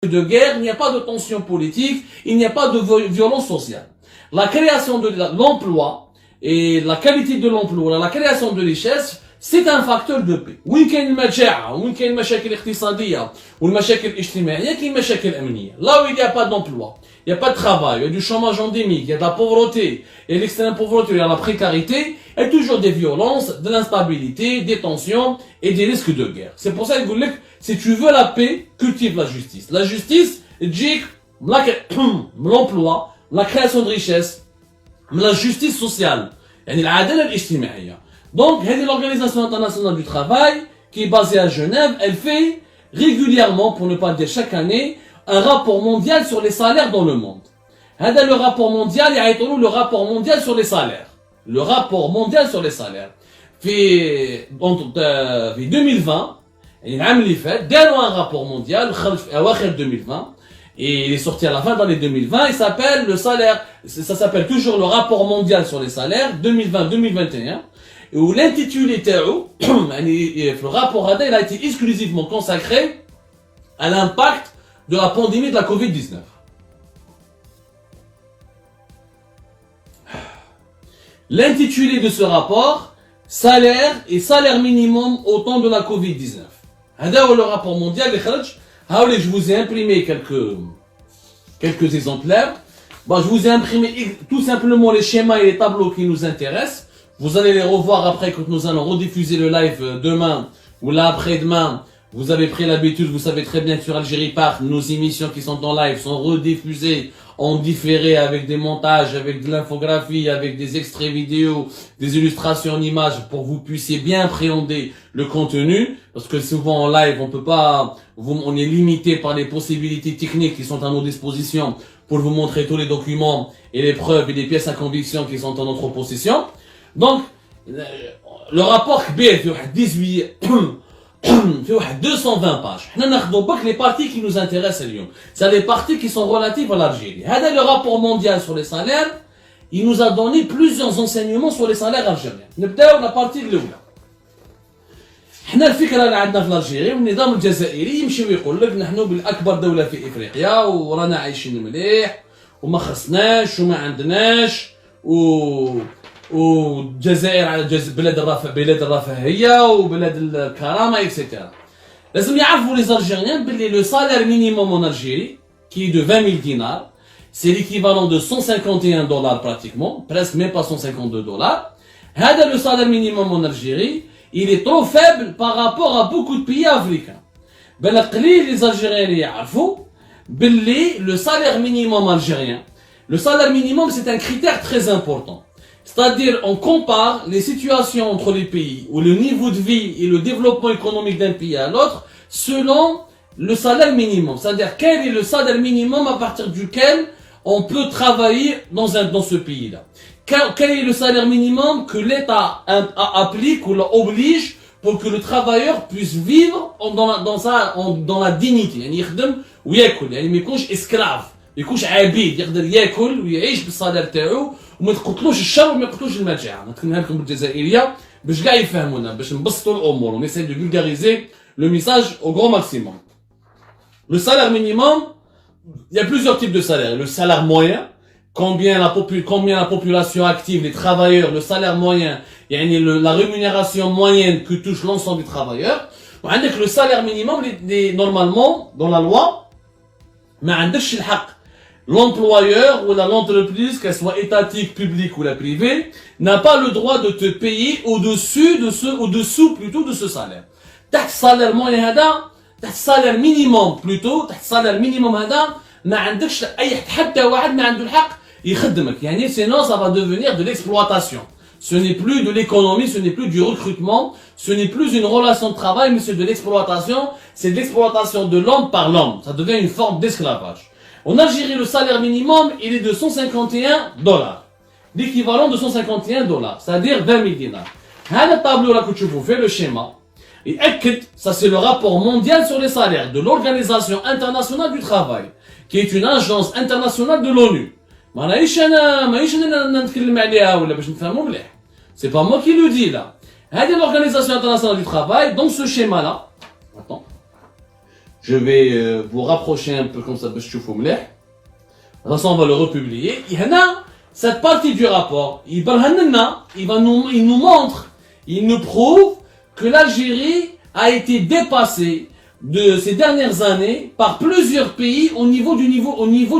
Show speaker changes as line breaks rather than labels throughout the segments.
de guerre, il n'y a pas de tension politique, il n'y a pas de violence sociale. La création de l'emploi et la qualité de l'emploi, la création de richesse, c'est un facteur de paix. وين كاين المجاعة وين كاين المشاكل الاقتصادية والمشاكل الاجتماعية كاين مشاكل أمنية. Là où il n'y a pas d'emploi, il n'y a pas de travail, il y a du chômage endémique, il y a de la pauvreté, il y a l'extrême pauvreté, il y a la précarité, il y a toujours des violences, de l'instabilité, des tensions et des risques de guerre. C'est pour ça que si tu veux la paix, cultive la justice. La justice, تجيك l'emploi, la création de richesse, la justice sociale, يعني العدالة الاجتماعية. Donc, l'Organisation internationale du travail, qui est basée à Genève, elle fait régulièrement, pour ne pas dire chaque année, un rapport mondial sur les salaires dans le monde. Le rapport mondial, il y a le rapport mondial sur les salaires. Le rapport mondial sur les salaires. En 2020, il y a un rapport mondial, 2020, et il est sorti à la fin de l'année 2020, il s'appelle le salaire, ça s'appelle toujours le rapport mondial sur les salaires, 2020-2021. Où l'intitulé le rapport il a été exclusivement consacré à l'impact de la pandémie de la Covid-19. L'intitulé de ce rapport, salaire et salaire minimum au temps de la Covid-19. C'est le rapport mondial, je vous ai imprimé quelques exemplaires. Bon, je vous ai imprimé tout simplement les schémas et les tableaux qui nous intéressent. Vous allez les revoir après quand nous allons rediffuser le live demain ou là après-demain. Vous avez pris l'habitude, vous savez très bien que sur Algérie Park, nos émissions qui sont en live sont rediffusées en différé avec des montages, avec de l'infographie, avec des extraits vidéo, des illustrations en images pour que vous puissiez bien appréhender le contenu. Parce que souvent en live, on peut pas, on est limité par les possibilités techniques qui sont à nos dispositions pour vous montrer tous les documents et les preuves et les pièces à conviction qui sont en notre possession. Donc, le rapport كبير في واحد 18 في واحد 220 pages. حنا ناخذوا برك les parties qui nous intéressent اليوم. C'est les parties qui sont relatives à l'Algérie. هذا le rapport mondial sur les salaires, il nous a donné plusieurs enseignements sur les salaires algériens. نبداو la partie الأولى. حنا الفكرة اللي عندنا في الألجيري والنظام الجزائري يمشي ويقول لك نحن بالأكبر دولة في إفريقيا ورانا عايشين مليح وما خصناش وما عندناش والجزائر بلاد الرفاهية وبلاد الكرامة etc. لازم يعرفوا les Algériens باللي le salaire minimum en Algérie qui est de 20 000 dinars, c'est l'équivalent de 151 dollars pratiquement, presque même pas 152 dollars. هذا le salaire minimum en Algérie, il est trop faible par rapport à beaucoup de pays africains. بل قليل les Algériens يعرفوا باللي le salaire minimum algérien, le salaire minimum c'est un critère très important. C'est-à-dire, on compare les situations entre les pays où le niveau de vie et le développement économique d'un pays à l'autre selon le salaire minimum. C'est-à-dire, quel est le salaire minimum à partir duquel on peut travailler dans ce pays-là. Quel est le salaire minimum que l'État applique ou oblige pour que le travailleur puisse vivre dans la dignité. يعني يخدم وياكل، يعني ما يكونش اسكلاف، ما يكونش عبيد، يقدر ياكل ويعيش بالصالير تاعو وما تقتلوش الشر وما يقتلوش المجاعه. نتكلمها لكم بالجزائريه باش كاع يفهمونا، باش نبسطوا الامور. On essaie de vulgariser le message au grand maximum. Le salaire minimum, il y a plusieurs types de salaires. Le salaire moyen, combien la population active, les travailleurs, le salaire moyen, يعني la rémunération moyenne que touche l'ensemble des travailleurs. وعندك le salaire minimum, normalement dans la loi ما عندكش الحق. L'employeur ou l'entreprise, qu'elle soit étatique, publique ou la privée, n'a pas le droit de te payer au-dessous plutôt de ce salaire. تحت salaire moyen هذا، تحت salaire minimum plutôt، تحت salaire minimum هذا ما عندكش حتى واحد ما عنده الحق يخدمك. يعني sinon ça va devenir de l'exploitation. Ce n'est plus de l'économie, ce n'est plus du recrutement, ce n'est plus une relation de travail, mais c'est de l'exploitation. C'est de l'exploitation de l'homme par l'homme. Ça devient une forme d'esclavage. En Algérie, le salaire minimum, il est de 151 dollars. L'équivalent de 151 dollars, c'est-à-dire 20 000 dinars. هذا الطابلو là que tu vous fais le schéma. Et ça c'est le rapport mondial sur les salaires de l'Organisation internationale du travail, qui est une agence internationale de l'ONU. C'est pas moi qui le dis là. هذه l'Organisation internationale du travail, dans ce schéma là. Attends. Je vais vous rapprocher un peu comme ça, باش تشوفوا مليح. De toute façon, on va le republier. Et là, cette partie du rapport, il nous montre, il nous prouve que l'Algérie a été dépassée de ces dernières années par plusieurs pays au niveau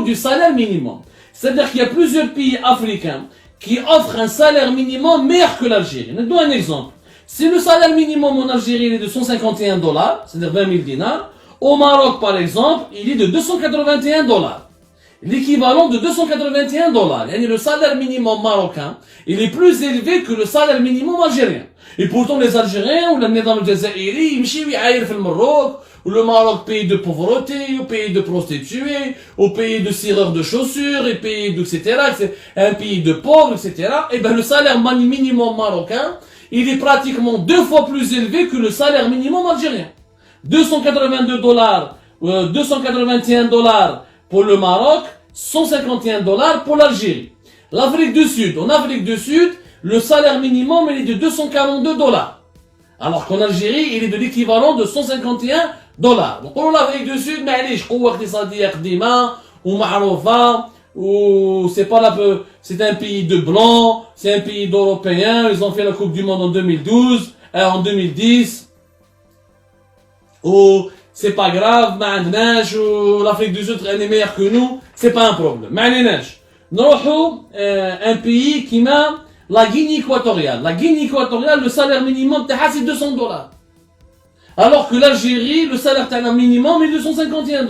du salaire minimum. C'est-à-dire qu'il y a plusieurs pays africains qui offrent un salaire minimum meilleur que l'Algérie. Je donne un exemple. Si le salaire minimum en Algérie est de 151 $, c'est-à-dire 20 000 dinars, au Maroc par exemple, il est de 281 $. L'équivalent de 281 $. Et le salaire minimum marocain, il est plus élevé que le salaire minimum algérien. Et pourtant les Algériens ou les Jazairi, ils m'chivent ailleurs au Maroc, ou le Maroc pays de pauvreté, ou pays de prostituées, ou pays de cireurs de chaussures, et pays de etc. C'est un pays de pauvres, etc. Et ben le salaire minimum marocain, il est pratiquement 2 fois plus élevé que le salaire minimum algérien. 282 $, 281 $ pour le Maroc, 151 $ pour l'Algérie. L'Afrique du Sud, en Afrique du Sud, le salaire minimum il est de 242 $. Alors qu'en Algérie, il est de l'équivalent de 151 $. Donc pour l'Afrique du Sud, معليش قوة اقتصادية قديمة ومعروفة ou c'est un pays de blancs, c'est un pays d'Européens, ils ont fait la Coupe du Monde en 2012, en 2010. Ou c'est pas grave, l'Afrique du Sud elle est meilleure que nous, c'est pas un problème. Nous un pays qui m'a la Guinée équatoriale. La Guinée équatoriale, le salaire minimum c'est 200 $. Alors que l'Algérie, le salaire minimum est de 251 $.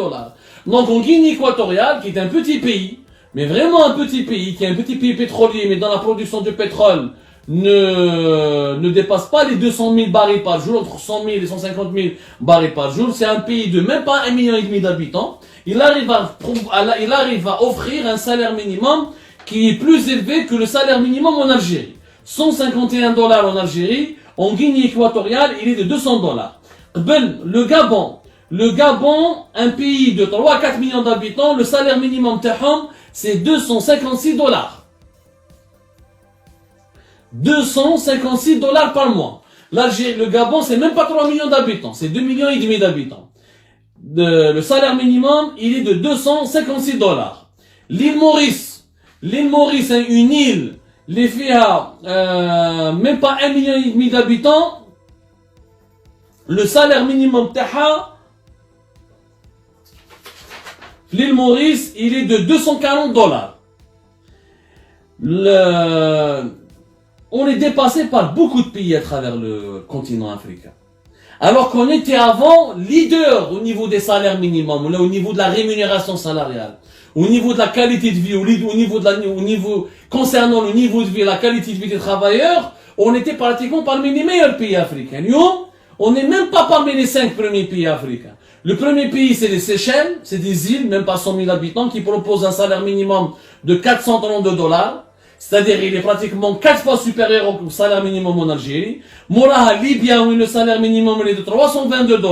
Donc en Guinée équatoriale, qui est un petit pays, mais vraiment un petit pays, qui est un petit pays pétrolier, mais dans la production du pétrole, ne dépasse pas les 200 000 barils par jour, entre 100 000 et 150 000 barils par jour. C'est un pays de même pas 1,5 million d'habitants. Il arrive à offrir un salaire minimum qui est plus élevé que le salaire minimum en Algérie. 151 $ en Algérie, en Guinée équatoriale, il est de 200 $. Le Gabon, un pays de 3-4 millions d'habitants, le salaire minimum taham, c'est 256 $. 256 $ par mois. L'Algérie, le Gabon, c'est même pas 3 millions d'habitants, c'est 2,5 millions d'habitants. Le salaire minimum, il est de 256 $. L'île Maurice, c'est une île, les FIA, même pas 1,5 million d'habitants. Le salaire minimum taha, l'île Maurice, il est de 240 $. On est dépassé par beaucoup de pays à travers le continent africain. Alors qu'on était avant leader au niveau des salaires minimums, au niveau de la rémunération salariale, au niveau de la qualité de vie, concernant le niveau de vie et la qualité de vie des travailleurs, on était pratiquement parmi les meilleurs pays africains. Nous, on n'est même pas parmi les 5 premiers pays africains. Le premier pays, c'est les Seychelles, c'est des îles, même pas 100 000 habitants, qui proposent un salaire minimum de 432 $. C'est-à-dire, il est pratiquement 4 fois supérieur au salaire minimum en Algérie. Moraha, Libya, où le salaire minimum est de 322 $.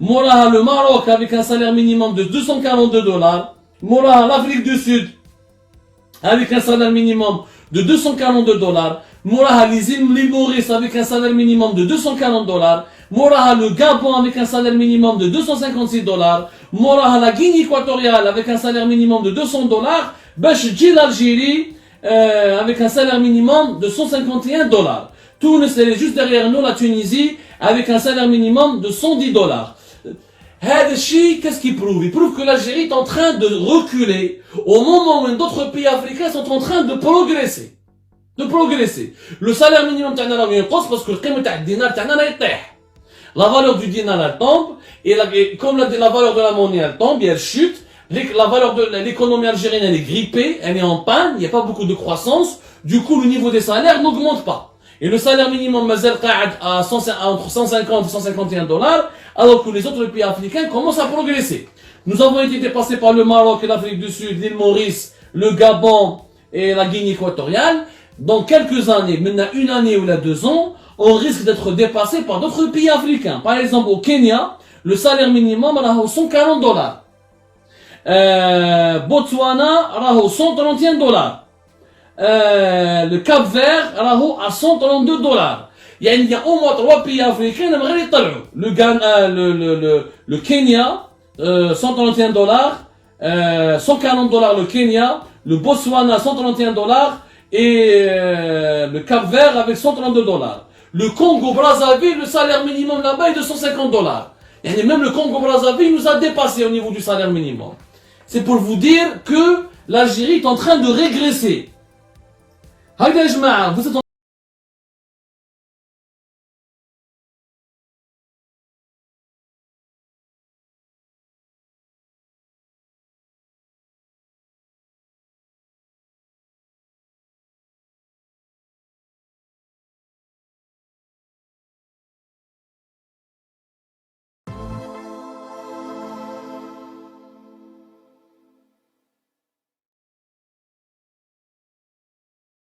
Moraha, le Maroc, avec un salaire minimum de 242 $. Moraha, l'Afrique du Sud, avec un salaire minimum de 242 $. Moraha, l'île Maurice, avec un salaire minimum de 240 $. Moraha, le Gabon, avec un salaire minimum de 256 $. Moraha, la Guinée équatoriale, avec un salaire minimum de 200 $. Bachji, l'Algérie, avec un salaire minimum de 151 $. Tunis, elle est juste derrière nous, la Tunisie, avec un salaire minimum de 110 $. Qu'est-ce qu'il prouve? Il prouve que l'Algérie est en train de reculer au moment où d'autres pays africains sont en train de progresser. Le salaire minimum تاعنا راه ينقص parce que القيمة تاع الدينار تاعنا راه يطيح. La valeur du dinar elle tombe et comme la valeur de la monnaie elle tombe, elle chute. La valeur de l'économie algérienne elle est grippée, elle est en panne, il n'y a pas beaucoup de croissance. Du coup, le niveau des salaires n'augmente pas. Et le salaire minimum mazal قاعد à entre 150 et 151 $, alors que les autres pays africains commencent à progresser. Nous avons été dépassés par le Maroc et l'Afrique du Sud, l'île Maurice, le Gabon et la Guinée équatoriale. Dans quelques années, maintenant 1 année ou 2 ans, on risque d'être dépassé par d'autres pays africains. Par exemple, au Kenya, le salaire minimum est 140 $. Botswana, 131 $. Le Cap-Vert, à 132 $. Il y a au moins 3 pays africains qui aimeraient يطلعوا. Le Ghana, le Kenya, $131, 140 dollars le Kenya, le Botswana, $131, et le Cap-Vert avec 132 dollars. Le Congo-Brazzaville, le salaire minimum là-bas est de 150 dollars. Et même le Congo-Brazzaville nous a dépassé au niveau du salaire minimum. C'est pour vous dire que l'Algérie est en train de régresser. Vous êtes